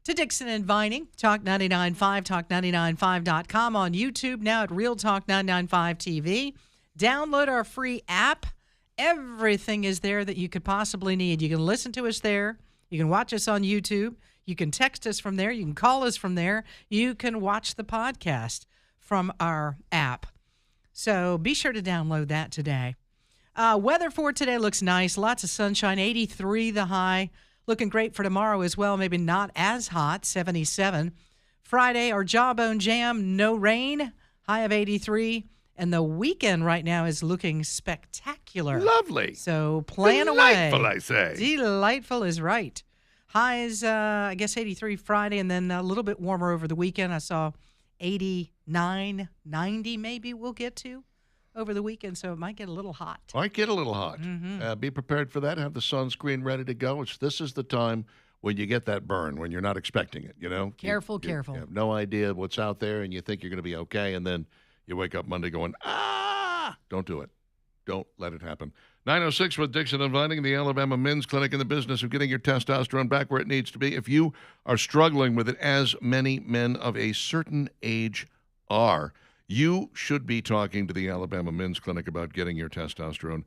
to Dixon and Vining, Talk 99.5, talk995.com, on YouTube, now at Real Talk 995 TV. Download our free app. Everything is there that you could possibly need. You can listen to us there. You can watch us on YouTube. You can text us from there. You can call us from there. You can watch the podcast from our app. So be sure to download that today. Weather for today looks nice. Lots of sunshine. 83 the high. Looking great for tomorrow as well. Maybe not as hot. 77. Friday, our Jawbone Jam. No rain. High of 83. And the weekend right now is looking spectacular. Lovely. So plan away. Delightful, I say. Delightful is right. Highs, I guess 83 Friday, and then a little bit warmer over the weekend. I saw 89, 90 maybe we'll get to over the weekend, so it might get a little hot. Might get a little hot. Mm-hmm. Be prepared for that. Have the sunscreen ready to go. This is the time when you get that burn, when you're not expecting it, you know? Careful. You have no idea what's out there, and you think you're going to be okay, and then you wake up Monday going, Don't do it. Don't let it happen. 9:06 with Dixon and Vining, the Alabama Men's Clinic, in the business of getting your testosterone back where it needs to be. If you are struggling with it, as many men of a certain age are, you should be talking to the Alabama Men's Clinic about getting your testosterone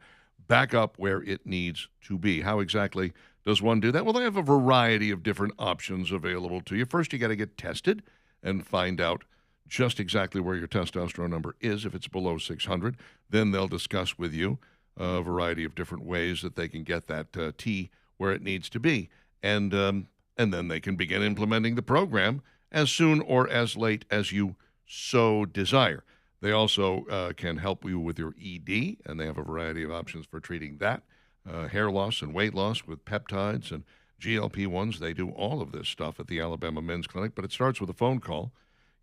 back up where it needs to be. How exactly does one do that? Well, they have a variety of different options available to you. First, you got to get tested and find out just exactly where your testosterone number is. If it's below 600, then they'll discuss with you a variety of different ways that they can get that T where it needs to be. And then they can begin implementing the program as soon or as late as you so desire. They also can help you with your ED, and they have a variety of options for treating that. Hair loss and weight loss with peptides and GLP-1s. They do all of this stuff at the Alabama Men's Clinic, but it starts with a phone call.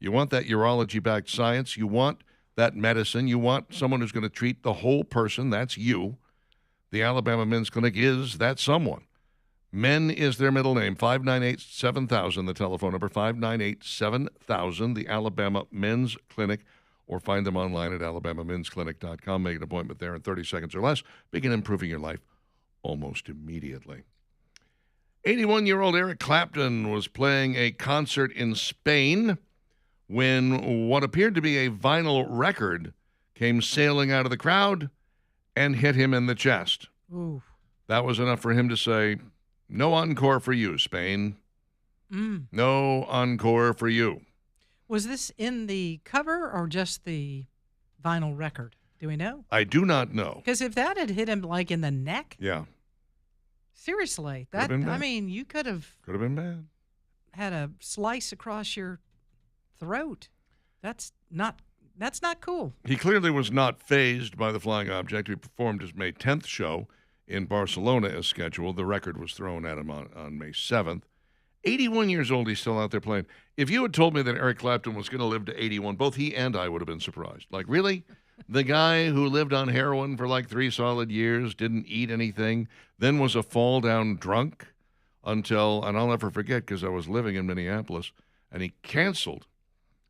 You want that urology-backed science. You want that medicine. You want someone who's going to treat the whole person. That's you. The Alabama Men's Clinic is that someone. Men is their middle name. 598-7000, the telephone number. 598-7000, the Alabama Men's Clinic. Or find them online at alabamamensclinic.com. Make an appointment there in 30 seconds or less. Begin improving your life almost immediately. 81-year-old Eric Clapton was playing a concert in Spain when what appeared to be a vinyl record came sailing out of the crowd and hit him in the chest. Ooh. That was enough for him to say, "No encore for you, Spain. No encore for you." Was this in the cover or just the vinyl record? Do we know? I do not know. Because if that had hit him like in the neck, Yeah. seriously, Could've been bad. I mean, you could have been bad. had a slice across your throat. That's not cool. He clearly was not fazed by the flying object. He performed his May 10th show in Barcelona as scheduled. The record was thrown at him on May 7th. 81 years old, he's still out there playing. If you had told me that Eric Clapton was going to live to 81, both he and I would have been surprised. Like, really? The guy who lived on heroin for like 3 solid years, didn't eat anything, then was a fall-down drunk until, and I'll never forget because I was living in Minneapolis, and he canceled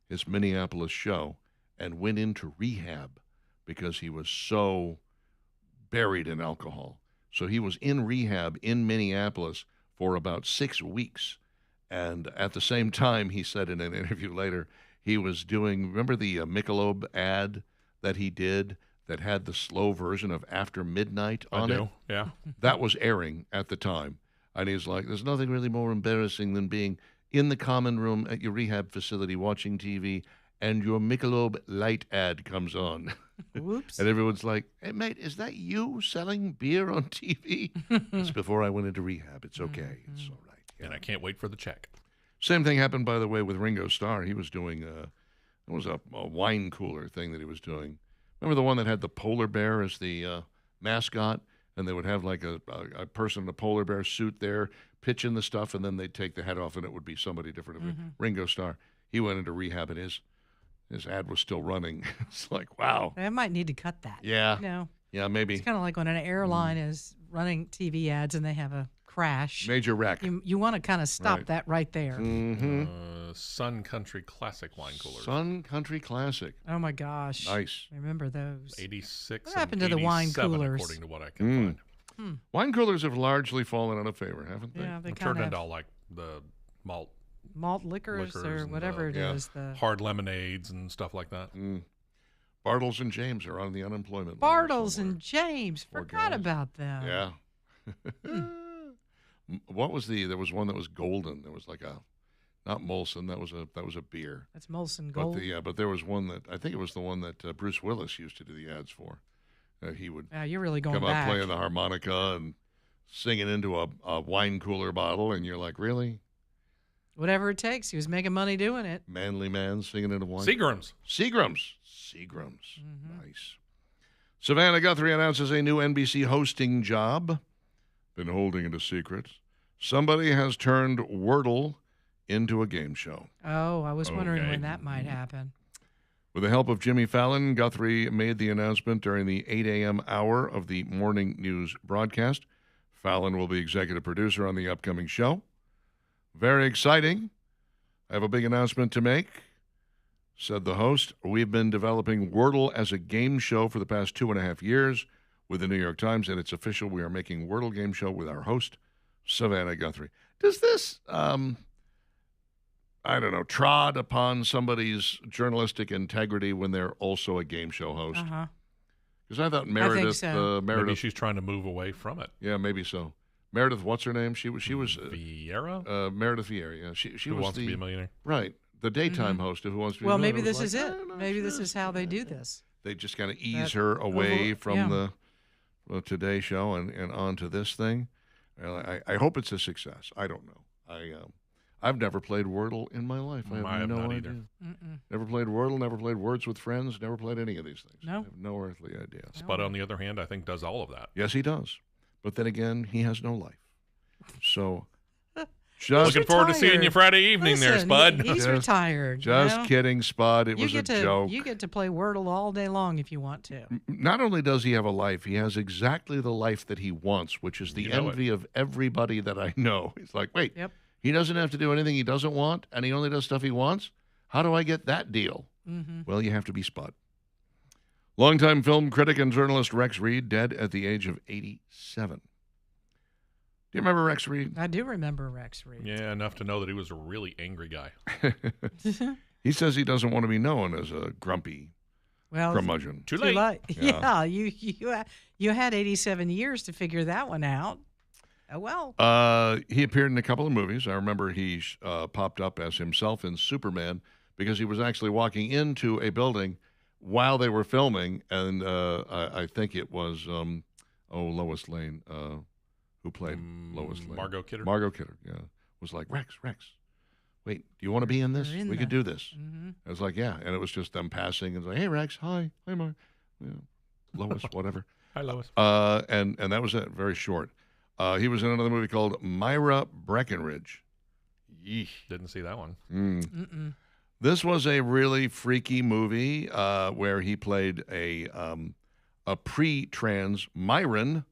his Minneapolis show and went into rehab because he was so buried in alcohol. So he was in rehab in Minneapolis for about 6 weeks. And at the same time, he said in an interview later, he was doing, remember the Michelob ad that he did that had the slow version of After Midnight on it? Yeah. That was airing at the time. And he's like, there's nothing really more embarrassing than being in the common room at your rehab facility watching TV and your Michelob Light ad comes on. Whoops. And everyone's like, "Hey, mate, is that you selling beer on TV?" It's before I went into rehab. It's okay. It's all right. Yeah. And I can't wait for the check. Same thing happened, by the way, with Ringo Starr. He was doing, it was a wine cooler thing that he was doing. Remember the one that had the polar bear as the mascot? And they would have like a person in a polar bear suit there, pitching the stuff, and then they'd take the head off, and it would be somebody different. Ringo Starr. He went into rehab, and his ad was still running. It's like, wow. I might need to cut that. Yeah. No. Yeah, maybe. It's kind of like when an airline is running TV ads and they have a crash. Major wreck. You want to kind of stop Right. that right there. Mm-hmm. Sun Country Classic wine coolers. Sun Country Classic. Oh, my gosh. Nice. Remember those. 86 What happened to the wine 87, coolers? according to what I can find. Wine coolers have largely fallen out of favor, haven't they? Yeah, they It kind turned of. into all like the malt malt liquors or and, whatever it is. The hard lemonades and stuff like that. Bartles and James are on the unemployment Bartles line and James. Poor Forgot guys. about them. Yeah. What was there was one that was golden. There was like not Molson. That was a beer. That's Molson Gold. But there was one that I think it was the one that Bruce Willis used to do the ads for. He would Yeah, you're really going come back. up playing the harmonica and singing into a wine cooler bottle, and you're like, really? Whatever it takes. He was making money doing it. Manly man singing into wine. Seagram's. Seagram's. Mm-hmm. Nice. Savannah Guthrie announces a new NBC hosting job. Been holding it a secret. Somebody has turned Wordle into a game show. Oh, I was wondering Okay. when that might happen. With the help of Jimmy Fallon, Guthrie made the announcement during the 8 a.m. hour of the morning news broadcast. Fallon will be executive producer on the upcoming show. Very exciting. I have a big announcement to make, said the host. We've been developing Wordle as a game show for the past 2.5 years with the New York Times, and it's official. We are making Wordle game show with our host, Savannah Guthrie. Does this, trod upon somebody's journalistic integrity when they're also a game show host? Uh-huh. Because I thought Meredith, so. Maybe she's trying to move away from it. yeah, maybe so. Meredith, what's her name? She was Vieira? Meredith Vieira. Yeah, she Who was wants the to be a millionaire? right, the daytime host of Who Wants to Be a Well, Millionaire. maybe was this is like, it. "I don't know, Maybe this sure." is how they do this. They just kind of ease That her away from yeah. the Today Show and onto this thing. Well, I hope it's a success. I don't know. I've never played Wordle in my life. I have no not idea. either. Mm-mm. Never played Wordle. Never played Words with Friends. Never played any of these things. No. I have no earthly idea. Spud, on the other hand, I think does all of that. Yes, he does. But then again, he has no life. So, just Looking forward to seeing you retired. Friday evening there, Listen, Spud. He's Just- retired. just you know? kidding, Spud. It You was a get to joke. you get to play Wordle all day long if you want to. Not only does he have a life, he has exactly the life that he wants, which is the You know envy of everybody that I know. He's like, wait, Yep. he doesn't have to do anything he doesn't want, and he only does stuff he wants? How do I get that deal? Mm-hmm. Well, you have to be Spud. Longtime film critic and journalist Rex Reed, dead at the age of 87. Do you remember Rex Reed? I do remember Rex Reed. Yeah, enough to know that he was a really angry guy. He says he doesn't want to be known as a grumpy Well, curmudgeon. Too too late. late. Yeah. Yeah, you had 87 years to figure that one out. Oh well. He appeared in a couple of movies. I remember he popped up as himself in Superman because he was actually walking into a building while they were filming, and I think it was Lois Lane who played Lois Lane. Margot Kidder. Margot Kidder, yeah, was like, Rex, wait, do you want to be in this? You're in We could there." do this. Mm-hmm. I was like, yeah, and it was just them passing and like, hey Rex, hi, Mark, Lois, whatever. Hi, Lois. And that was it. Very short. He was in another movie called Myra Breckenridge. Yeesh. Didn't see that one. Mm-mm. This was a really freaky movie where he played a pre-trans Myron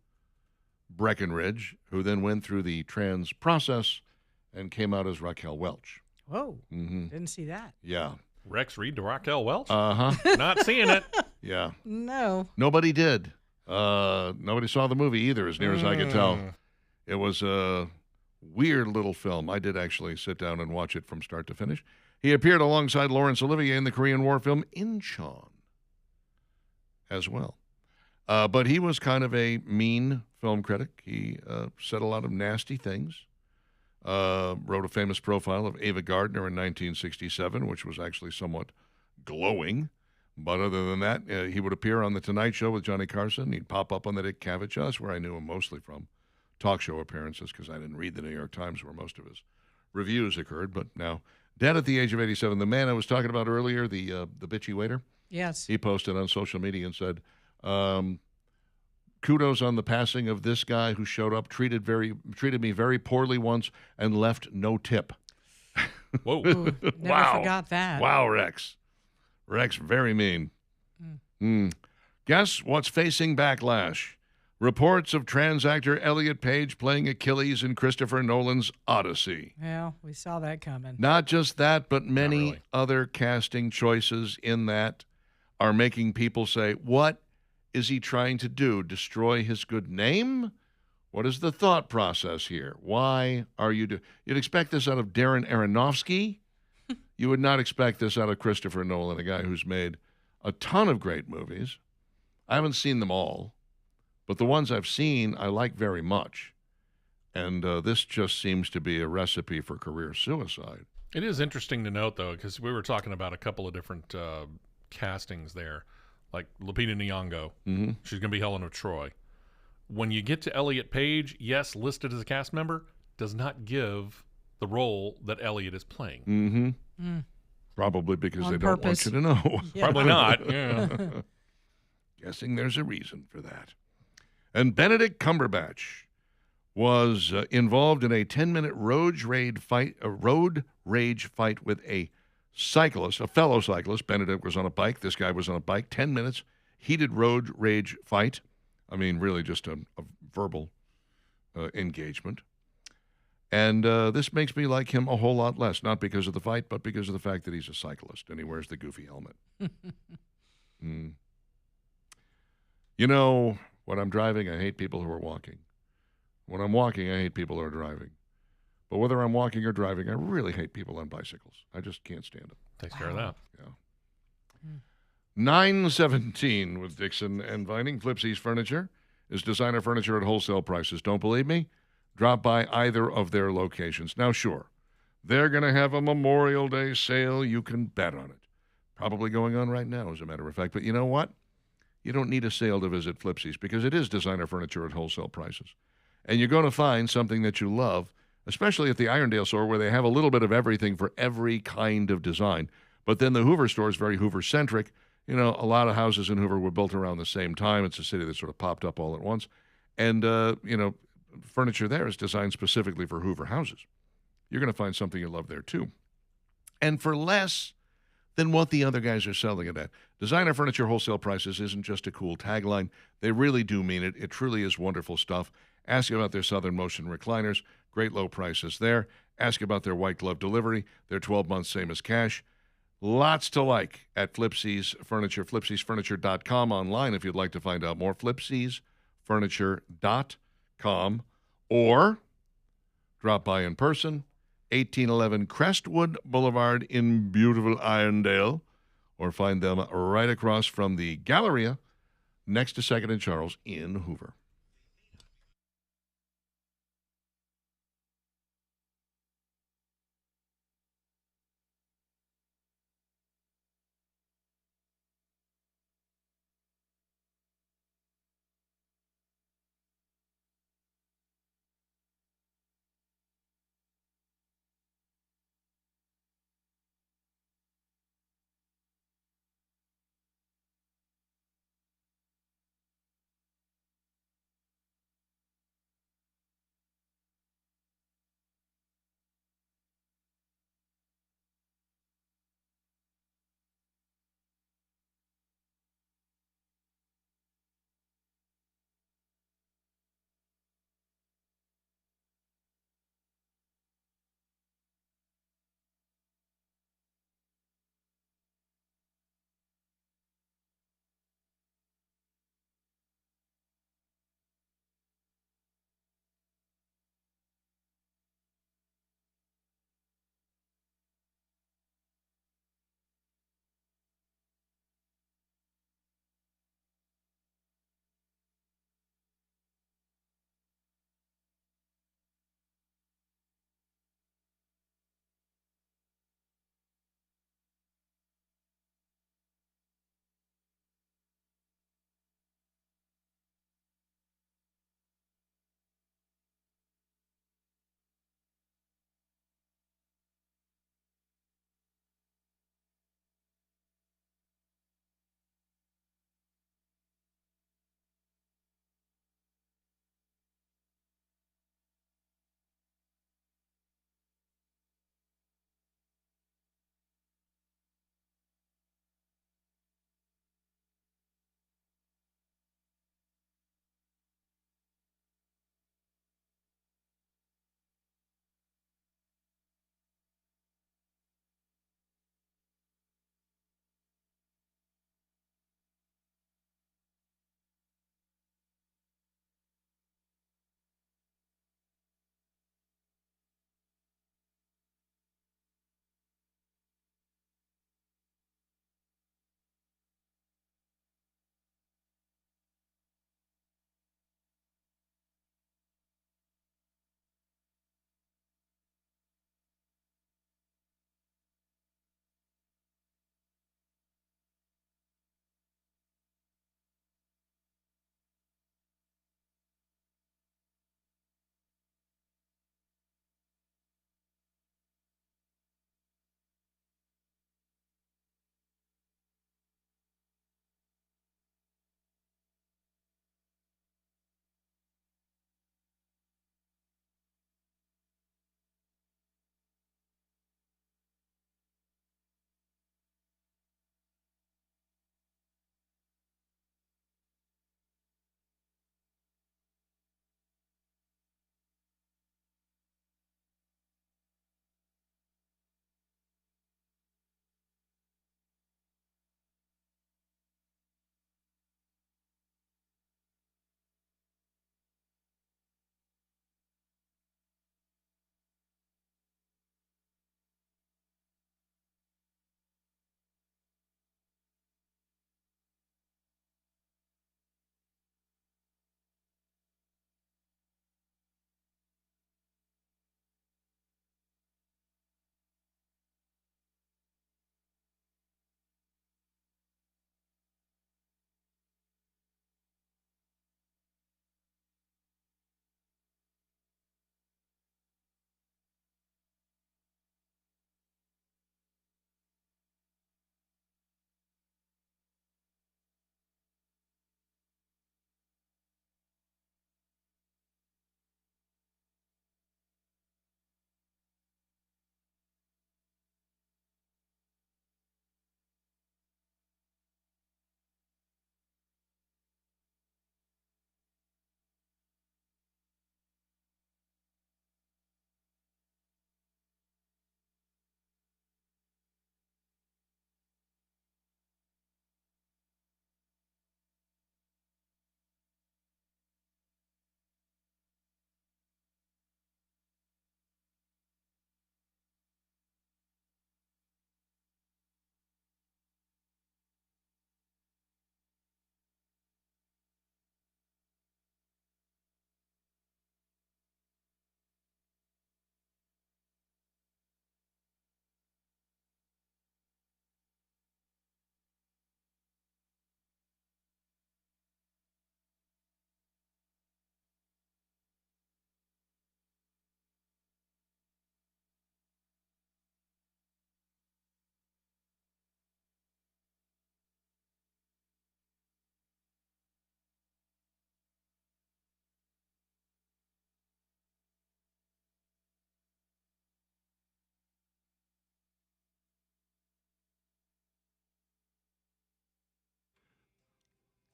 Breckenridge, who then went through the trans process and came out as Raquel Welch. Whoa. Mm-hmm. Didn't see that. Yeah. Rex Reed to Raquel Welch? Uh-huh. Not seeing it. Yeah. No. Nobody did. Nobody saw the movie either, as near as I could tell. Mm. It was a weird little film. I did actually sit down and watch it from start to finish. He appeared alongside Laurence Olivier in the Korean War film Incheon as well. But he was kind of a mean film critic. He said a lot of nasty things. Wrote a famous profile of Ava Gardner in 1967, which was actually somewhat glowing. But other than that, he would appear on The Tonight Show with Johnny Carson. He'd pop up on The Dick Cavett Show. That's where I knew him mostly from, talk show appearances, because I didn't read the New York Times where most of his reviews occurred. But now, dead at the age of 87. The man I was talking about earlier, the bitchy waiter, Yes. he posted on social media and said, kudos on the passing of this guy who showed up, treated me very poorly once, and left no tip. Whoa. Ooh, never Wow. forgot that. Wow, Rex. Rex, very mean. Guess what's facing backlash? Reports of trans actor Elliot Page playing Achilles in Christopher Nolan's Odyssey. Well, we saw that coming. Not just that, but many really. other casting choices in that are making people say, what is he trying to do? Destroy his good name? What is the thought process here? Why are you You'd expect this out of Darren Aronofsky. You would not expect this out of Christopher Nolan, a guy who's made a ton of great movies. I haven't seen them all, but the ones I've seen I like very much. And this just seems to be a recipe for career suicide. It is interesting to note, though, because we were talking about a couple of different castings there, like Lupita Nyong'o. Mm-hmm. She's going to be Helen of Troy. When you get to Elliot Page, yes, listed as a cast member, does not give the role that Elliot is playing. Mm-hmm. Probably because On they purpose. don't want you to know. Yeah. Probably not. Yeah. Guessing there's a reason for that. And Benedict Cumberbatch was involved in a 10-minute road rage fight with a cyclist, a fellow cyclist. Benedict was on a bike. This guy was on a bike. 10 minutes, heated road rage fight. I mean, really just a verbal engagement. And this makes me like him a whole lot less, not because of the fight, but because of the fact that he's a cyclist and he wears the goofy helmet. You know, when I'm driving, I hate people who are walking. When I'm walking, I hate people who are driving. But whether I'm walking or driving, I really hate people on bicycles. I just can't stand them. Takes care of that. Yeah. 9:17 with Dixon and Vining. Flipsy's Furniture is designer furniture at wholesale prices. Don't believe me? Drop by either of their locations. Now, sure, they're going to have a Memorial Day sale. You can bet on it. Probably going on right now, as a matter of fact. But you know what? You don't need a sale to visit Flipsy's because it is designer furniture at wholesale prices. And you're going to find something that you love, especially at the Irondale store where they have a little bit of everything for every kind of design. But then the Hoover store is very Hoover-centric. You know, a lot of houses in Hoover were built around the same time. It's a city that sort of popped up all at once. And, you know, furniture there is designed specifically for Hoover houses. You're going to find something you love there, too. And for less than what the other guys are selling it at. Designer furniture wholesale prices isn't just a cool tagline. They really do mean it. It truly is wonderful stuff. Ask about their Southern Motion recliners. Great low prices there. Ask about their white glove delivery. They're 12 months, same as cash. Lots to like at Flipsy's Furniture. Flipsy'sFurniture.com online if you'd like to find out more. Flipsy'sFurniture.com or drop by in person. 1811 Crestwood Boulevard in beautiful Irondale, or find them right across from the Galleria next to 2nd and Charles in Hoover.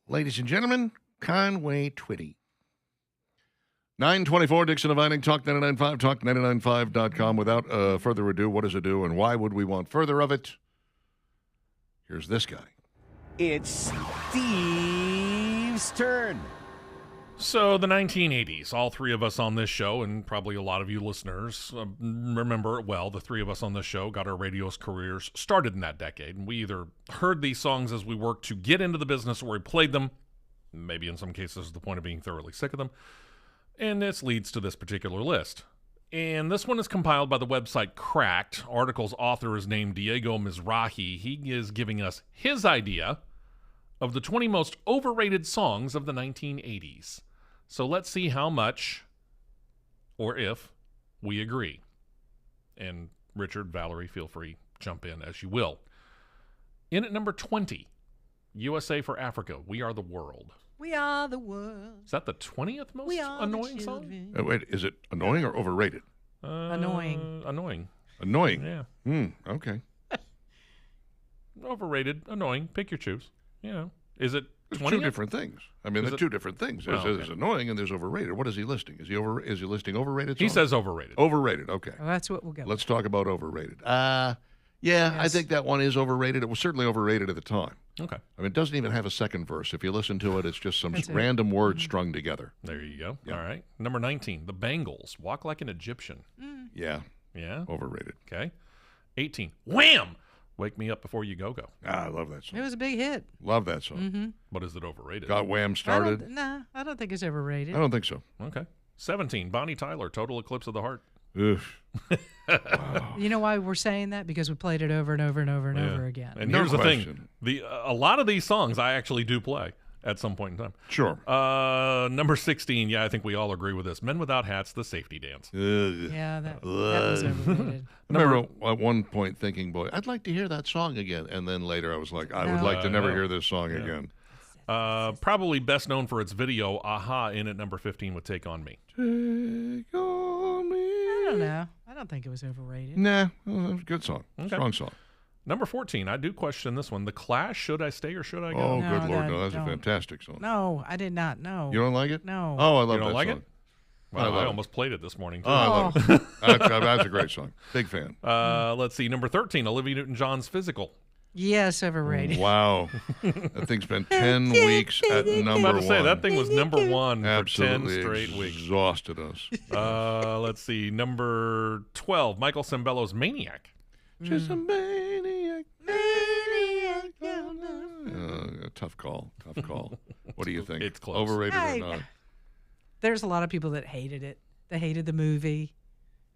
ladies and gentlemen, Conway Twitty. 924 Dixon and Vining, Talk 99.5, talk995.com. Without further ado, what does it do and why would we want further of it? Here's this guy. It's Steve's turn. So the 1980s, all three of us on this show, and probably a lot of you listeners remember it well, the three of us on this show got our radio's careers started in that decade. And we either heard these songs as we worked to get into the business or we played them, maybe in some cases to the point of being thoroughly sick of them. And this leads to this particular list. And this one is compiled by the website Cracked. Article's author is named Diego Mizrahi. He is giving us his idea of the 20 most overrated songs of the 1980s. So let's see how much, or if, we agree. And Richard, Valerie, feel free, jump in as you will. In at number 20, USA for Africa, We Are the World. We are the world. Is that the 20th most We are annoying the song? children. Wait, is it annoying or overrated? Annoying. Annoying. Annoying. Yeah. Okay. Overrated, annoying. Pick your choose. You know. Is it There's 20? two different things. I mean, Is they're it- two different things. There's, Oh, okay. there's annoying and there's overrated. What is he listing? Is he listing overrated He songs? says overrated. Overrated, okay. Well, that's what we'll go. Let's talk about overrated. Yeah, I Yes. think that one is overrated. It was certainly overrated at the time. Okay. I mean, it doesn't even have a second verse. If you listen to it, it's just some That's it. random words strung together. There you go. Yeah. All right. Number 19, The Bangles, Walk Like an Egyptian. Yeah, Yeah. overrated. Okay. 18, Wham! Wake Me Up Before You Go Go. I love that song. It was a big hit. Love that song. Mm-hmm. But is it overrated? Got Wham started. I don't think it's overrated. I don't think so. Okay. 17, Bonnie Tyler, Total Eclipse of the Heart. Oof. You know why we're saying that? Because we played it over and over and over and Yeah. over again. And No here's the question. thing. A lot of these songs I actually do play at some point in time. Sure. Number 16, yeah, I think we all agree with this. Men Without Hats, The Safety Dance. Yeah, that was overrated. I remember at one point thinking, boy, I'd like to hear that song again. And then later I was like, I would No. like to never No. hear this song again. Probably best known for its video, Aha, in at number 15 with Take On Me. Take on me. I don't know. I don't think it was overrated. Nah, well, it was a good song. Okay. Strong song. Number 14, I do question this one. The Clash, Should I Stay or Should I Go? Oh, No, good Lord. No, that's don't. a fantastic song. No, I did not. No. You don't like it? No. Oh, I love You don't that like song. it? Wow, I love I it. almost played it this morning, too. Oh, I love it. That's a great song. Big fan. Let's see. Number 13, Olivia Newton-John's Physical. Yes, overrated. Wow. That thing's been 10 weeks at I'm number about to say, one. that thing was number one Absolutely for 10 straight weeks. exhausted us. Let's see. Number 12, Michael Sembello's Maniac. Just a maniac. Tough call. Tough call. What do you think? It's close. Overrated or I- not? There's a lot of people that hated it. They hated the movie.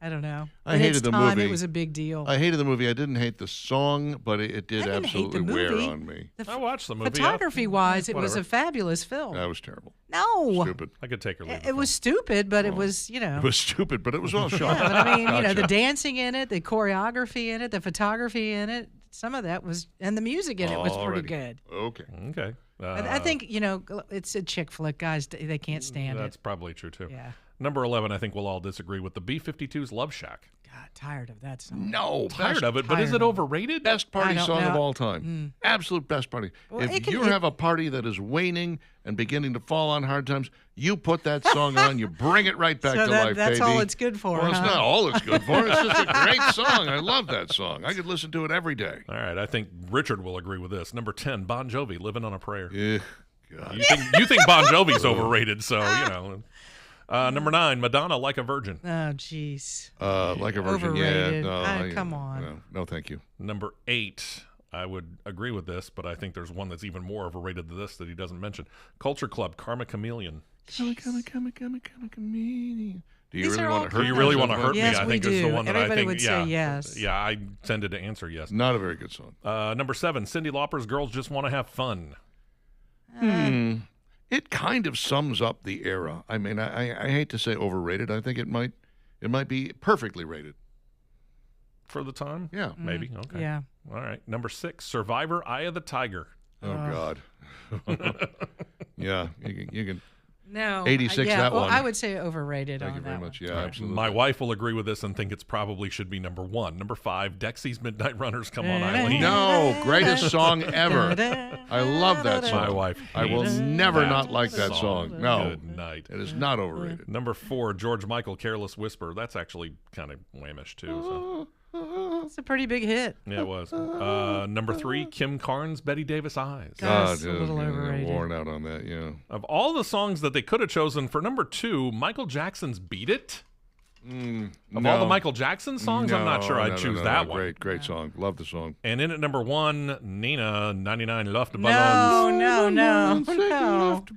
I don't know. I In hated its the time, movie. It was a big deal. I hated the movie. I didn't hate the song, but it did I didn't hate the absolutely wear movie. on me. The I watched the movie. photography-wise, it was Whatever. a fabulous film. That was terrible. No, Stupid. I could take or leave it was stupid, but it was, It was stupid, but it was well shot. Yeah, but I mean, the Gotcha. dancing in it, the choreography in it, the photography in it, some of that was, and the music in it was pretty Alrighty. good. Okay. Okay. I think, it's a chick flick, guys. They can't stand that's it. probably true, too. Yeah. Number 11, I think we'll all disagree with the B-52's Love Shack. God, tired of that song. No. Tired of it, but is tired it of it. overrated? Best I party don't song of know. all time. Absolute best party. Well, if it can- you it- have a party that is waning and beginning to fall on hard times, you put that song on, you bring it right back So to that- life, that's baby. all it's good for, Well, it's huh? not all it's good for. It's just a great song. I love that song. I could listen to it every day. All right, I think Richard will agree with this. Number 10, Bon Jovi, Living on a Prayer. Ugh, God. You think Bon Jovi's overrated, so, Number 9, Madonna, Like a Virgin. Oh, jeez. Like a virgin, Overrated. yeah. No, Come on. No, thank you. Number 8, I would agree with this, but I think there's one that's even more overrated than this that he doesn't mention. Culture Club, Karma Chameleon. Comedian. Do you These really are want all to hurt You me? really Is want that to what- hurt Yes, me, I we think is the do. one that Everybody I think, would say yeah. yes. Yeah, I tended to answer yes. Not a very good song. Number 7, Cyndi Lauper's Girls Just Want to Have Fun. It kind of sums up the era. I mean, I hate to say overrated. I think it might be perfectly rated. For the time? Yeah. Maybe. Okay. Yeah. All right. Number 6, Survivor, Eye of the Tiger. Oh God. Yeah, you can No. 86, yeah, that well, one. I would say overrated Thank on you very that much. one. Yeah, absolutely. My wife will agree with this and think it's probably should be number 1. Number 5, Dexy's Midnight Runners Come On Eileen. No, greatest song ever. I love that song. My wife I will hates never that not like that song. No, Good night. it is not overrated. Number 4, George Michael, Careless Whisper. That's actually kind of whammish too. So. It's a pretty big hit. Yeah, it was. Number 3, Kim Carnes, Betty Davis Eyes. God. That's a dude, little yeah, overrated. worn out on that, yeah. Of all the songs that they could have chosen for number 2, Michael Jackson's Beat It. Of all the Michael Jackson songs, I'm not sure I'd choose that one. Great song. Love the song. And in at number 1, Nina, 99 Luftballons. No.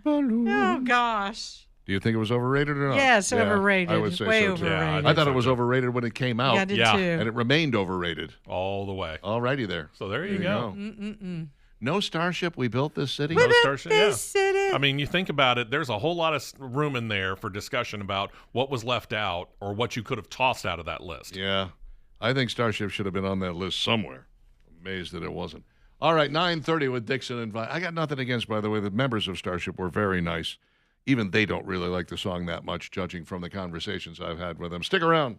Oh, gosh. Do you think it was overrated or not? Yes, overrated. I would say Way so, too. overrated. I thought it was overrated when it came out, Yeah, I did Yeah. too. and it remained overrated. All the way. All righty there. So there you go. No Starship, we built this city. No Starship, yeah. This city. I mean, you think about it, there's a whole lot of room in there for discussion about what was left out or what you could have tossed out of that list. Yeah, I think Starship should have been on that list somewhere. Amazed that it wasn't. All right, 9:30 with Dixon and Vi. I got nothing against, by the way, the members of Starship were very nice. Even they don't really like the song that much, judging from the conversations I've had with them. Stick around.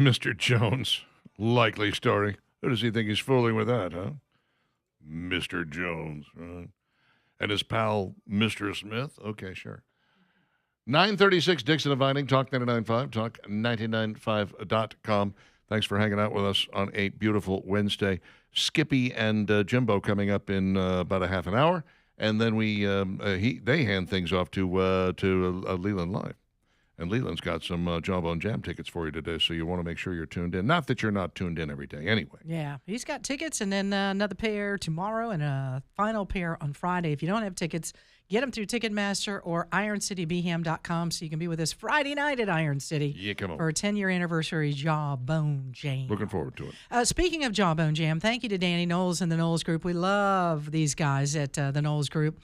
Mr. Jones. Likely story. Who does he think he's fooling with that, huh? Mr. Jones. And his pal, Mr. Smith? Okay, sure. 936 Dixon and Vining, Talk 99.5, talk995.com. Thanks for hanging out with us on a beautiful Wednesday. Skippy and Jimbo coming up in about a half an hour. And then they hand things off to Leland Live. And Leland's got some Jawbone Jam tickets for you today, so you want to make sure you're tuned in. Not that you're not tuned in every day anyway. Yeah, he's got tickets and then another pair tomorrow and a final pair on Friday. If you don't have tickets, get them through Ticketmaster or IronCityBham.com so you can be with us Friday night at Iron City for a 10-year anniversary Jawbone Jam. Looking forward to it. Speaking of Jawbone Jam, thank you to Danny Knowles and the Knowles Group. We love these guys at the Knowles Group.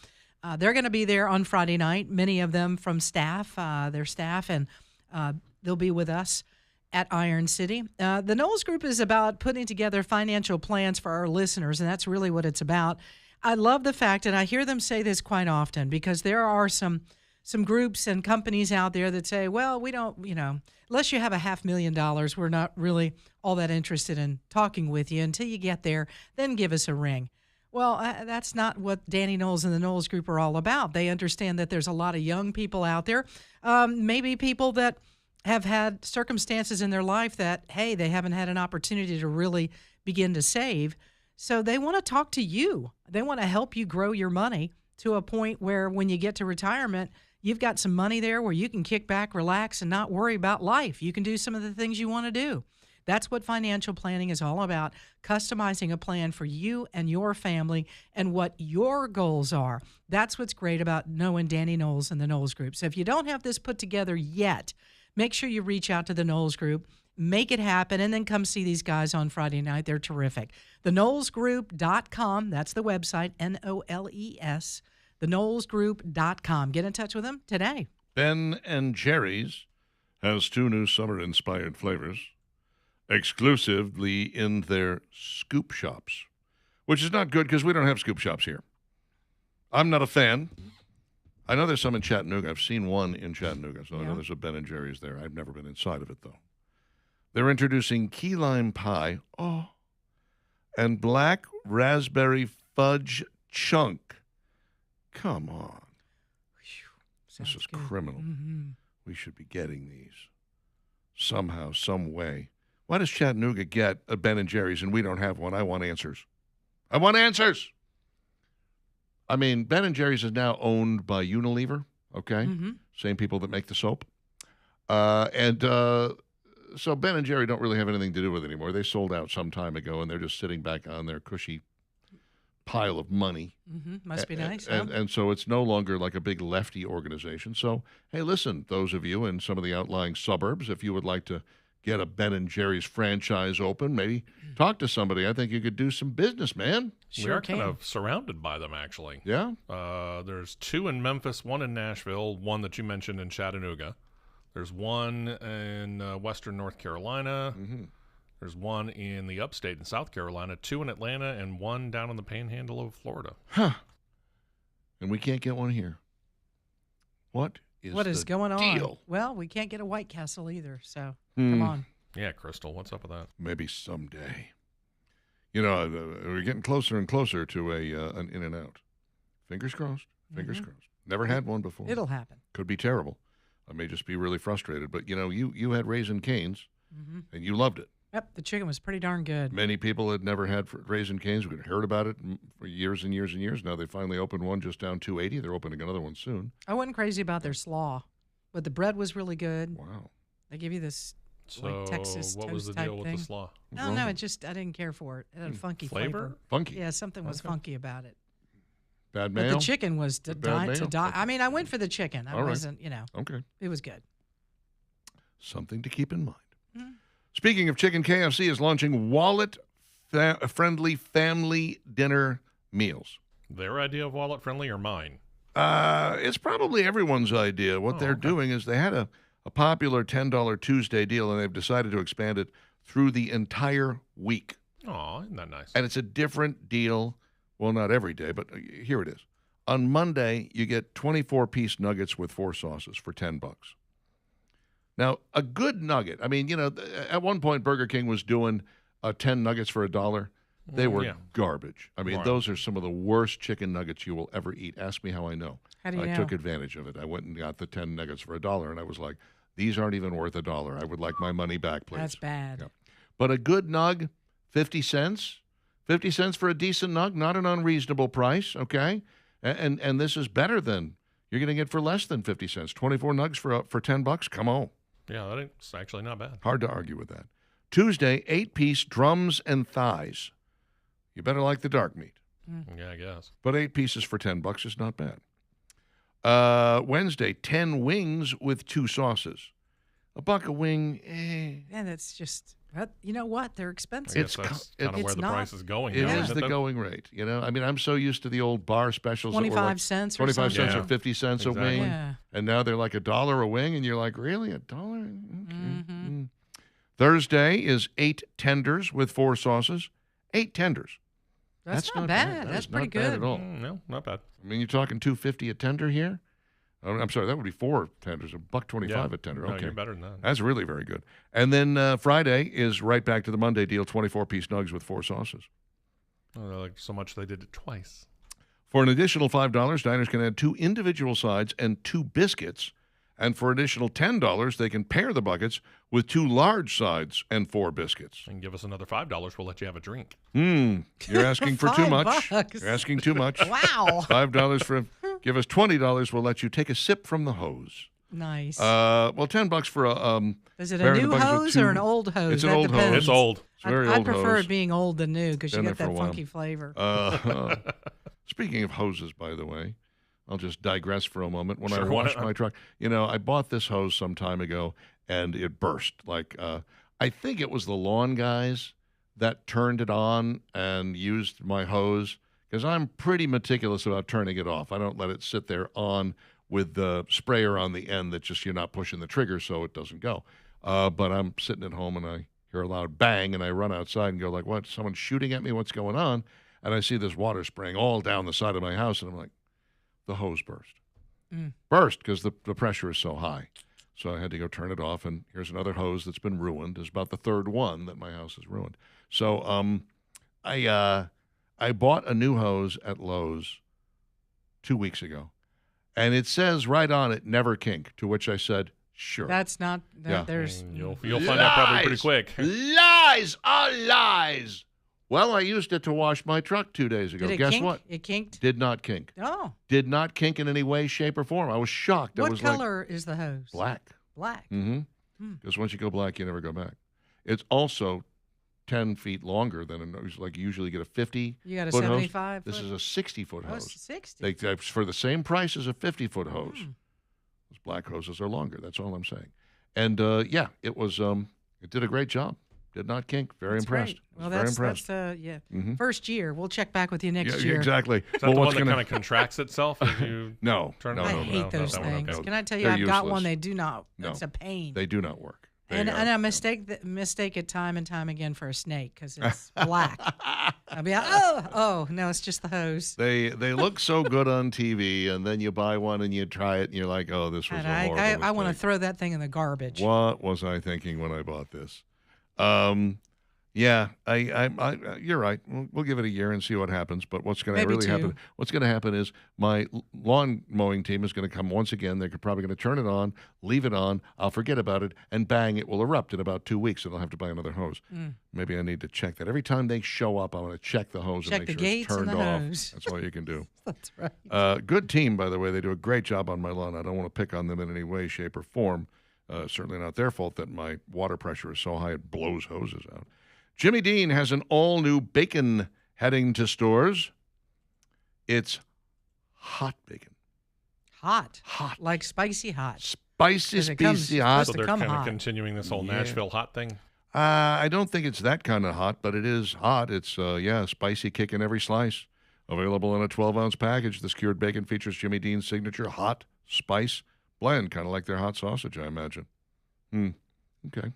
They're going to be there on Friday night, many of them from their staff, and they'll be with us at Iron City. The Knowles Group is about putting together financial plans for our listeners, and that's really what it's about. I love the fact, and I hear them say this quite often, because there are some groups and companies out there that say, well, we don't, unless you have $500,000, we're not really all that interested in talking with you. Until you get there, then give us a ring. Well, that's not what Danny Knowles and the Knowles Group are all about. They understand that there's a lot of young people out there, maybe people that have had circumstances in their life that, hey, they haven't had an opportunity to really begin to save. So they want to talk to you. They want to help you grow your money to a point where when you get to retirement, you've got some money there where you can kick back, relax, and not worry about life. You can do some of the things you want to do. That's what financial planning is all about, customizing a plan for you and your family and what your goals are. That's what's great about knowing Danny Knowles and the Knowles Group. So if you don't have this put together yet, make sure you reach out to the Knowles Group, make it happen, and then come see these guys on Friday night. They're terrific. TheKnowlesGroup.com, that's the website, N-O-L-E-S, TheKnowlesGroup.com. Get in touch with them today. Ben and Jerry's has 2 new summer-inspired flavors exclusively in their scoop shops, which is not good because we don't have scoop shops here. I'm not a fan. I know there's some in Chattanooga. I've seen one in Chattanooga, so I know there's a Ben & Jerry's there. I've never been inside of it, though. They're introducing key lime pie, and black raspberry fudge chunk. Come on. This is criminal. Mm-hmm. We should be getting these somehow, some way. Why does Chattanooga get a Ben & Jerry's and we don't have one? I want answers. I want answers. I mean, Ben & Jerry's is now owned by Unilever, okay? Mm-hmm. Same people that make the soap. So Ben & Jerry don't really have anything to do with it anymore. They sold out some time ago, and they're just sitting back on their cushy pile of money. Mm-hmm. Must be nice. And so it's no longer like a big lefty organization. So, hey, listen, those of you in some of the outlying suburbs, if you would like to get a Ben & Jerry's franchise open, maybe talk to somebody. I think you could do some business, man. We are kind of surrounded by them, actually. Yeah? There's 2 in Memphis, 1 in Nashville, 1 that you mentioned in Chattanooga. There's 1 in western North Carolina. Mm-hmm. There's 1 in the upstate in South Carolina, 2 in Atlanta, and 1 down in the panhandle of Florida. Huh. And we can't get one here. What is going on? Deal? Well, we can't get a White Castle either, so come on. Yeah, Crystal, what's up with that? Maybe someday. We're getting closer and closer to an In-N-Out. Fingers crossed. Fingers crossed. Never had one before. It'll happen. Could be terrible. I may just be really frustrated. But, you had Raisin Cane's, and you loved it. Yep, the chicken was pretty darn good. Many people had never had Raisin Cane's. We had heard about it for years and years and years. Now they finally opened one just down 280. They're opening another one soon. I wasn't crazy about their slaw, but the bread was really good. Wow. They give you this So Texas what was the toast deal type with thing. the slaw? No, I didn't care for it. It had a funky flavor. Funky. Yeah, something was funky about it. Bad But mayo? the chicken was to die. I mean, I went for the chicken. I All right. wasn't, Okay. it was good. Something to keep in mind. Mm-hmm. Speaking of chicken, KFC is launching wallet-friendly family dinner meals. Their idea of wallet-friendly or mine? It's probably everyone's idea. What they're doing is they had a popular $10 Tuesday deal, and they've decided to expand it through the entire week. Oh, isn't that nice? And it's a different deal. Well, not every day, but here it is. On Monday, you get 24-piece nuggets with 4 sauces for $10. Now, a good nugget. I mean, at one point, Burger King was doing 10 nuggets for $1. They were garbage. I mean, those are some of the worst chicken nuggets you will ever eat. Ask me how I know. How do you know? took advantage of it. I went and got the 10 nuggets for $1, and I was like, these aren't even worth $1. I would like my money back, please. That's bad. Yeah. But a good nug, 50 cents. 50 cents for a decent nug, not an unreasonable price, okay? And this is better than you're going to get for less than 50 cents. 24 nugs for $10. Come on. Yeah, that's actually not bad. Hard to argue with that. Tuesday, 8-piece drums and thighs. You better like the dark meat. Yeah, I guess. But 8 pieces for $10 is not bad. Wednesday, 10 wings with 2 sauces. A buck a wing, Yeah, that's just, you know what? They're I expensive. guess that's kind of where the price is going. It now, is isn't the though? going rate. I mean, I'm so used to the old bar specials. 25 cents or 25 something. cents or Yeah. 50 cents a Exactly. wing. Yeah. And now they're like $1 a wing, and you're like, really? $1? Okay. Mm. Thursday is 8 tenders with 4 sauces. 8 tenders. That's not bad. bad. That That's is pretty not bad good. at all. No, not bad. I mean, you're talking $2.50 a tender here? Oh, I'm sorry, that would be 4 tenders, $1.25 a tender. No, Okay. you're better than that. That's really very good. And then Friday is right back to the Monday deal, 24-piece nugs with 4 sauces. Like so much they did it twice. For an additional $5, diners can add 2 individual sides and 2 biscuits. And for additional $10, they can pair the buckets with 2 large sides and 4 biscuits. And give us another $5, we'll let you have a drink. You're asking for too much. $5. You're asking too much. Wow. $5 for, give us $20, we'll let you take a sip from the hose. Nice. Well, $10 for a Is it a pairing the new buckets with hose or 2 an old hose? It's an That old hose. depends. It's old. It's a very I old prefer hose. it being old than new because you Been get there for that a while. funky flavor. Speaking of hoses, by the way, I'll just digress for a moment. When I Sure, washed why not? my truck, I bought this hose some time ago, and it burst. I think it was the lawn guys that turned it on and used my hose, because I'm pretty meticulous about turning it off. I don't let it sit there on with the sprayer on the end that just you're not pushing the trigger so it doesn't go. But I'm sitting at home, and I hear a loud bang, and I run outside and go like, what, someone's shooting at me? What's going on? And I see this water spraying all down the side of my house, and I'm like, the hose burst. Burst because the pressure is so high. So I had to go turn it off, and here's another hose that's been ruined. It's about the 3rd one that my house has ruined. So I bought a new hose at Lowe's 2 weeks ago, and it says right on it, never kink, to which I said, sure. That's not. Yeah. There's. You'll find out probably pretty Lies! quick. Lies are lies. Well, I used it to wash my truck 2 days ago. Did it Guess kink? what? It kinked. Did not kink. Oh. Did not kink in any way, shape, or form. I was shocked. I What was like, color is the hose? black. Black. Mm-hmm. Because once you go black, you never go back. It's also 10 feet longer than a hose. Like you usually get a 50. You got a foot hose. 75 This foot? is a 60-foot Oh, hose. it's 60. For the same price as a 50-foot hose. Those black hoses are longer. That's all I'm saying. And it was. It did a great job. Did not kink. Very That's impressed. great. Was Well, very that's impressed. first year. We'll check back with you next Yeah, year. exactly. Is that the one that kind of contracts itself as you No, turn no, it I no, no, hate no, those that one, things. okay. Can I tell you, They're I've got useless. one. They do not. No. It's a pain. They do not work. and I mistake it time and time again for a snake because it's black. I'll be like, oh no, it's just the hose. They look so good on TV, and then you buy one and you try it, and you're like, oh, this was And a horrible I want to mistake. throw that thing in the garbage. What was I thinking when I bought this? Yeah, you're right. We'll give it a year and see what happens. But what's going to Maybe really 2. happen? What's going to happen is my lawn mowing team is going to come once again. They're probably going to turn it on, leave it on. I'll forget about it, and bang, it will erupt in about 2 weeks, and I'll have to buy another hose. Maybe I need to check that every time they show up. I want to check the hose Check and the make sure gates it's and turned the off. hose. That's all you can do. That's right. Good team, by the way. They do a great job on my lawn. I don't want to pick on them in any way, shape, or form. Certainly not their fault that my water pressure is so high it blows hoses out. Jimmy Dean has an all-new bacon heading to stores. It's hot bacon. Hot. Hot. Like spicy hot. Spicy, 'Cause it comes- spicy hot. So to they're come kind of hot. continuing this whole Yeah. Nashville hot thing. I don't think it's that kind of hot, but it is hot. It's, spicy kick in every slice. Available in a 12-ounce package. This cured bacon features Jimmy Dean's signature hot spice blend, kind of like their hot sausage, I imagine. Okay.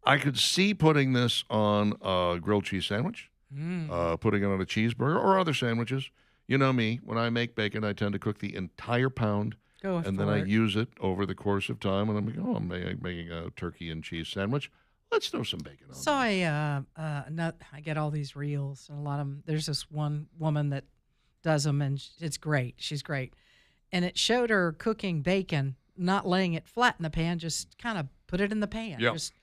I could see putting this on a grilled cheese sandwich, putting it on a cheeseburger or other sandwiches. You know me, when I make bacon, I tend to cook the entire pound Go and for then I it. use it over the course of time, and I'm like, oh, I'm making a turkey and cheese sandwich. Let's throw some bacon on So there. I get all these reels, and a lot of them. There's this one woman that does them, and it's great. She's great, and it showed her cooking bacon, not laying it flat in the pan, just kind of put it in the pan, Yep. just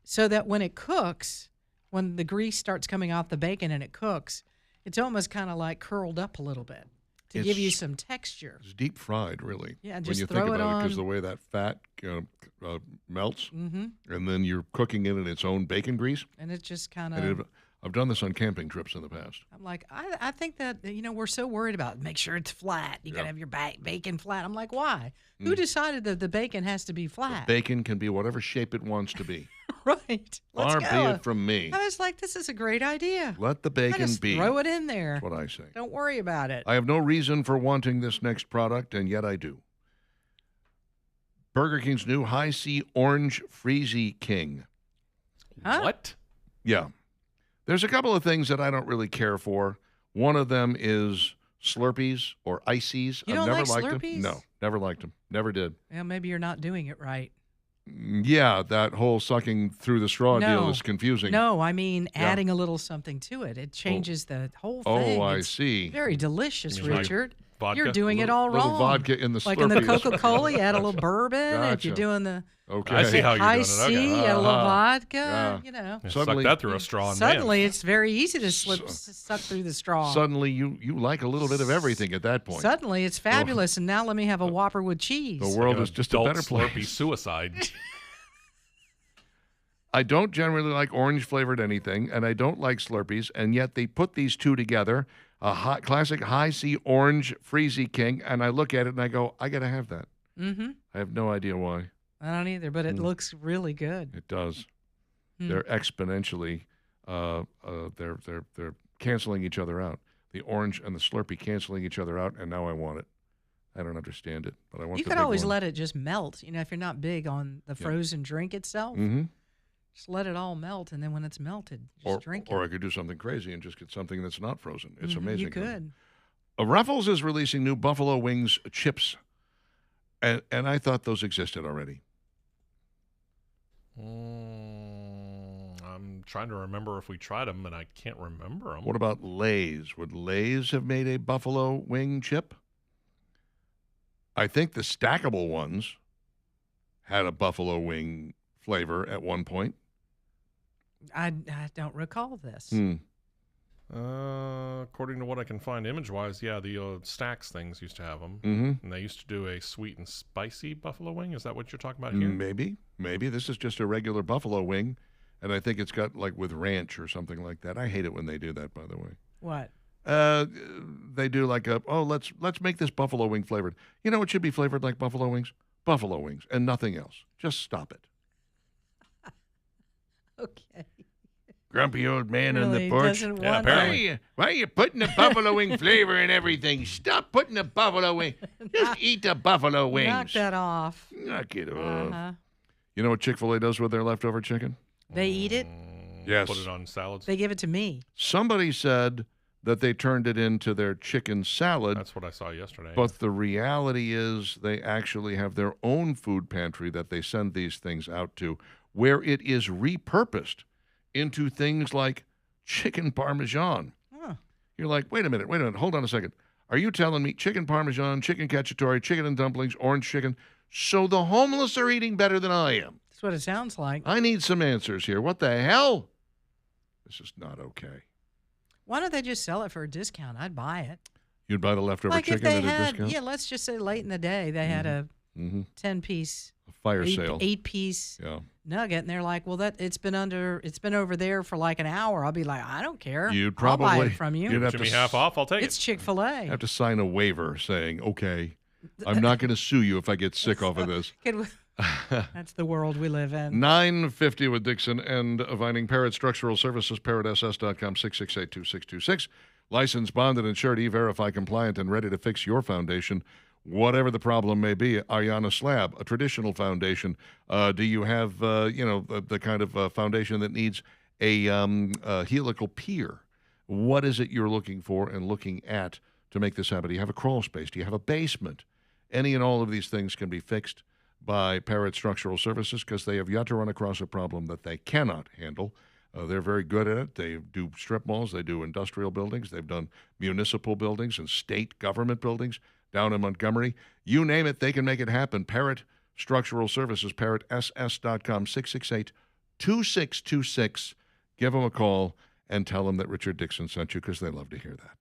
so that when it cooks, when the grease starts coming off the bacon and it cooks, it's almost kind of like curled up a little bit to give you It's- some texture. It's deep fried, really. Yeah, when just you throw think it about it, because on. the way that fat melts, Mm-hmm. and then you're cooking it in its own bacon grease. And it just kind And of. I've done this on camping trips in the past. I'm like, I think that, we're so worried about make sure it's flat. You got to have your bacon flat. I'm like, why? Who decided that the bacon has to be flat? Bacon can be whatever shape it wants to be. Right. Let's Far go. be it from me. I was like, this is a great idea. Let the I bacon just be. throw it in there. That's what I say. Don't worry about it. I have no reason for wanting this next product, and yet I do. Burger King's new High C Orange Freezy King. Huh? What? Yeah. There's a couple of things that I don't really care for. One of them is Slurpees or Ices. You I've don't never like liked Slurpees? them. No, never liked them. Never did. Well, maybe you're not doing it right. Yeah, that whole sucking through the straw deal No. is confusing. No, I mean Yeah. adding a little something to it. It changes the whole thing. Oh, I It's see. very delicious, You mean like Richard. vodka? You're doing it all Little wrong. vodka in the like in the Slurpee. Coca-Cola, you add a little bourbon. If you're Gotcha. doing the Okay. I see how you're high doing it. C, Okay. you add a little Uh-huh. vodka. Yeah. Yeah, suck Suddenly- that through a straw. And Suddenly, man. it's very easy to suck through the straw. Suddenly, you like a little bit of everything at that point. Suddenly, it's fabulous. And now let me have a Whopper with cheese. The world Like is an just a adult better Slurpee place. suicide. I don't generally like orange flavored anything, and I don't like Slurpees, and yet they put these two together, a hot, classic High C Orange Freezy King, and I look at it and I go, I got to have that. Mm-hmm. I have no idea why. I don't either, but it Mm. looks really good. It does. Hmm. They're exponentially, they're canceling each other out. The orange and the Slurpee canceling each other out, and now I want it. I don't understand it, but I want You the could big always one. let it just melt. If you're not big on the frozen drink itself, Mm-hmm. just let it all melt, and then when it's melted, just drink it. Or I could do something crazy and just get something that's not frozen. It's Mhm, amazing. You could. Ruffles is releasing new Buffalo Wings chips, and I thought those existed already. I'm trying to remember if we tried them, and I can't remember them. What about Lay's? Would Lay's have made a Buffalo Wing chip? I think the stackable ones had a Buffalo Wing flavor at one point. I don't recall this. Hmm. According to what I can find image-wise, yeah, the Stacks things used to have them. Mm-hmm. And they used to do a sweet and spicy buffalo wing. Is that what you're talking about here? Maybe this is just a regular Buffalo Wing, and I think it's got like with ranch or something like that. I hate it when they do that, by the way. What? They do like let's make this Buffalo Wing flavored. You know, it should be flavored like Buffalo Wings. Buffalo Wings and nothing else. Just stop it. Okay. Grumpy old man on Really the porch. doesn't Yeah, want apparently. Why are you putting the buffalo wing flavor in everything? Stop putting the buffalo wing. Just eat the buffalo wings. Knock that off. Knock it off. Uh-huh. You know what Chick-fil-A does with their leftover chicken? They eat it. Yes. Put it on salads. They give it to me. Somebody said that they turned it into their chicken salad, That's what I saw yesterday. but the reality is they actually have their own food pantry that they send these things out to, where it is repurposed into things like chicken parmesan. Huh. You're like, wait a minute, hold on a second. Are you telling me chicken parmesan, chicken cacciatore, chicken and dumplings, orange chicken? So the homeless are eating better than I am. That's what it sounds like. I need some answers here. What the hell? This is not okay. Why don't they just sell it for a discount? I'd buy it. You'd buy the leftover Like if chicken they at a had, discount? yeah, let's just say late in the day they had a Mm-hmm. 10-piece, A fire sale. 8-piece Yeah. nugget, and they're like, "Well, it's been over there for like an hour." I'll be like, "I don't care. You'd I'll buy probably it from you." you'd have Jimmy to half off, I'll take It's it. Chick-fil-A. have to sign a waiver saying, okay, I'm not going to sue you if I get sick off of this. That's the world we live in. 950 with Dixon and Vining Parrot Structural Services, parrotss.com, 668-2626. Licensed, bonded, insured, E-Verify compliant, and ready to fix your foundation, whatever the problem may be. Are you on a slab, a traditional foundation? Do you have, the kind of foundation that needs a helical pier? What is it you're looking for and looking at to make this happen? Do you have a crawl space? Do you have a basement? Any and all of these things can be fixed by Parrott Structural Services because they have yet to run across a problem that they cannot handle. They're very good at it. They do strip malls. They do industrial buildings. They've done municipal buildings and state government buildings down in Montgomery. You name it, they can make it happen. Parrott Structural Services, parrottss.com, 668-2626. Give them a call and tell them that Richard Dixon sent you because they love to hear that.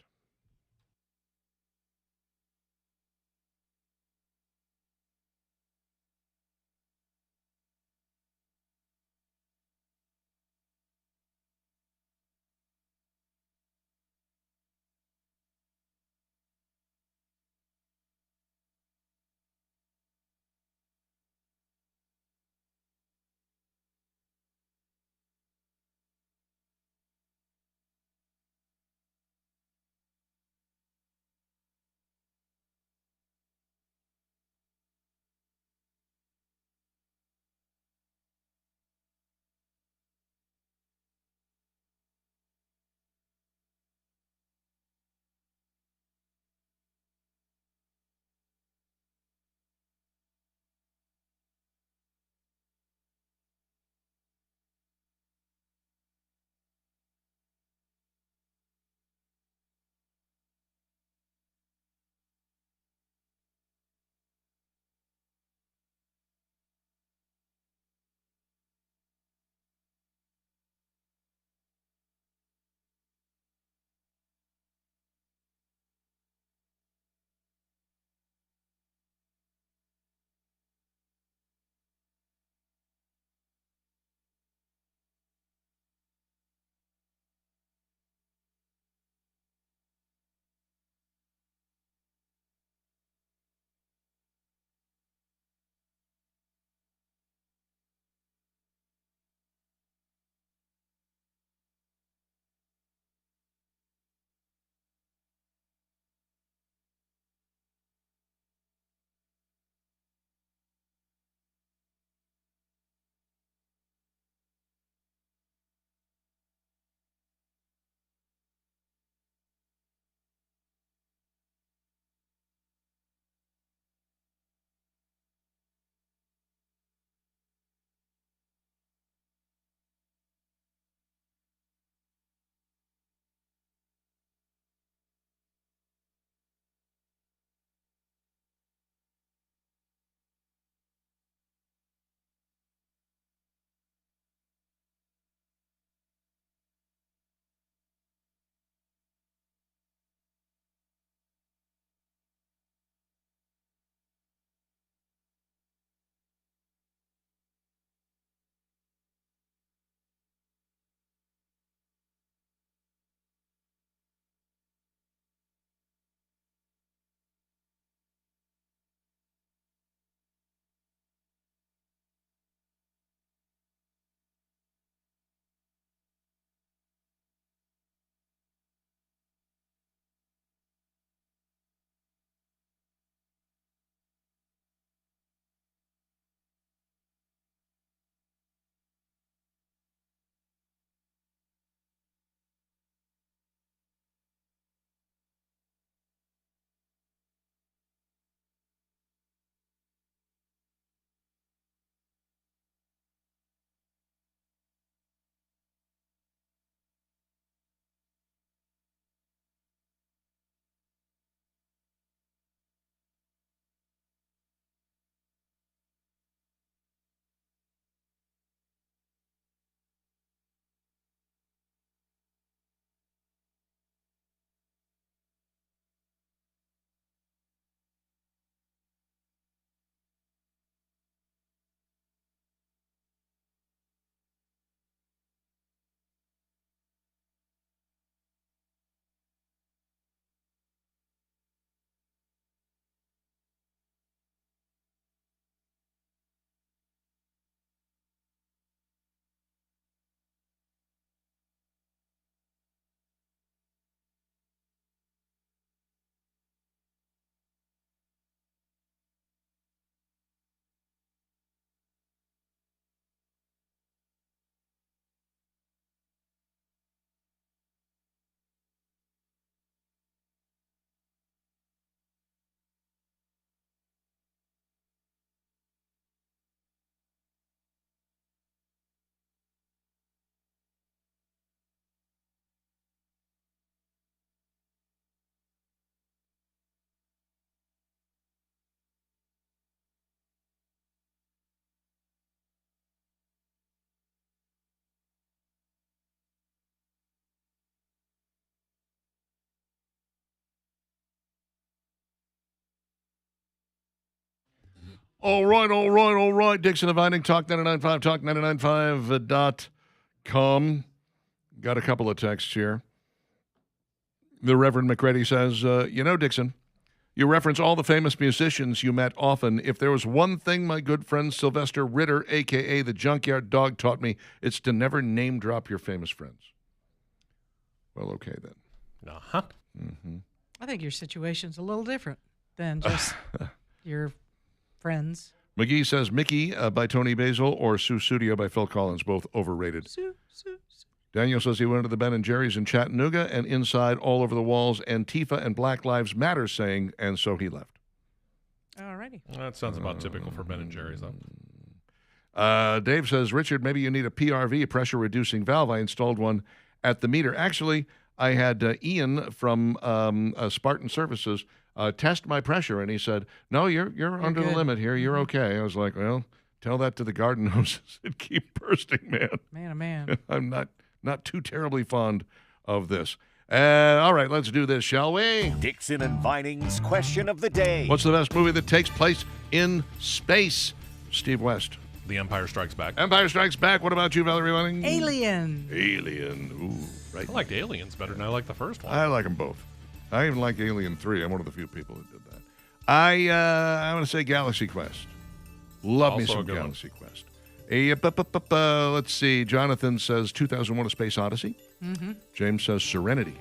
All right. Dixon and Vining, Talk 99.5, talk995.com. Got a couple of texts here. The Reverend McCready says, Dixon, you reference all the famous musicians you met often. If there was one thing my good friend Sylvester Ritter, a.k.a. the Junkyard Dog, taught me, it's to never name drop your famous friends. Well, okay then. Uh-huh. Mm-hmm. I think your situation's a little different than just your friends. McGee says Mickey by Tony Basil or Susudio by Phil Collins, both overrated. Daniel says he went to the Ben & Jerry's in Chattanooga, and inside, all over the walls, Antifa and Black Lives Matter saying, and so he left. Alrighty. That sounds about typical for Ben & Jerry's, though. Dave says, Richard, maybe you need a PRV, a pressure-reducing valve. I installed one at the meter. Actually, I had Ian from Spartan Services test my pressure, and he said, no, you're under the limit here. You're okay. I was like, well, tell that to the garden hoses. It keep bursting, man. Man, oh man. I'm not too terribly fond of this. All right, let's do this, shall we? Dixon and Vining's question of the day. What's the best movie that takes place in space? Steve West. The Empire Strikes Back. Empire Strikes Back. What about you, Valerie Vining? Alien. Ooh, right. I liked Aliens better than I liked the first one. I like them both. I even like Alien 3. I'm one of the few people that did that. I'm going to say Galaxy Quest. Love me Also some a good one. Galaxy Quest. Let's see. Jonathan says 2001: A Space Odyssey. Mm-hmm. James says Serenity.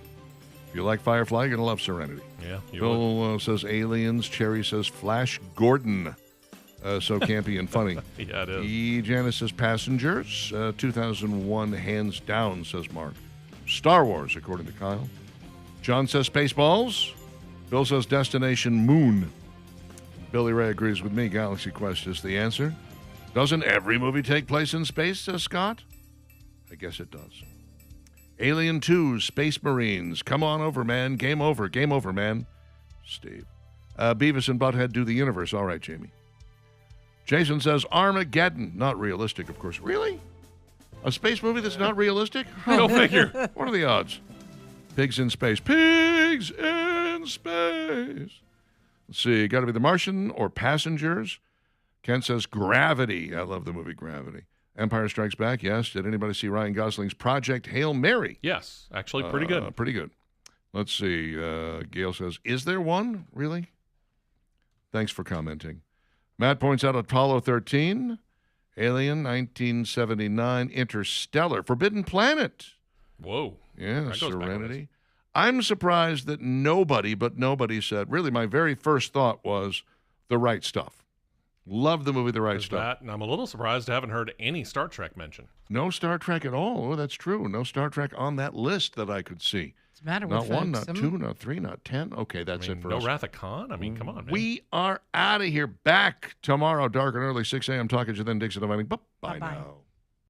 If you like Firefly, you're going to love Serenity. Yeah, you would. Bill says Aliens. Cherry says Flash Gordon. So campy and funny. Yeah, it is. Janice says Passengers. 2001, hands down, says Mark. Star Wars, according to Kyle. John says Spaceballs. Bill says Destination Moon. Billy Ray agrees with me. Galaxy Quest is the answer. Doesn't every movie take place in space, says Scott? I guess it does. Alien 2, Space Marines. Come on over, man. Game over, man. Steve. Beavis and Butthead do the universe. All right, Jamie. Jason says Armageddon. Not realistic, of course. Really? A space movie that's not realistic? Go figure. What are the odds? Pigs in Space. Pigs in Space. Let's see. Got to be The Martian or Passengers. Ken says Gravity. I love the movie Gravity. Empire Strikes Back. Yes. Did anybody see Ryan Gosling's Project Hail Mary? Yes, actually pretty good. Pretty good. Let's see. Gail says, is there one? Really? Thanks for commenting. Matt points out Apollo 13, Alien 1979, Interstellar, Forbidden Planet. Whoa. Yeah, That goes back a Serenity. ways. I'm surprised that nobody said, really, my very first thought was The Right Stuff. Love the movie The Right There's Stuff. that, and I'm a little surprised I haven't heard any Star Trek mention. No Star Trek at all. Oh, that's true. No Star Trek on that list that I could see. What's the matter Not with one, folks? not two, not three, not 10. Okay, I that's mean, it for no us. Wrath of Khan? I mean, come on, man. We are out of here. Back tomorrow, dark and early, 6 a.m. Talking to you then, Dixon. Bye Bye-bye. now.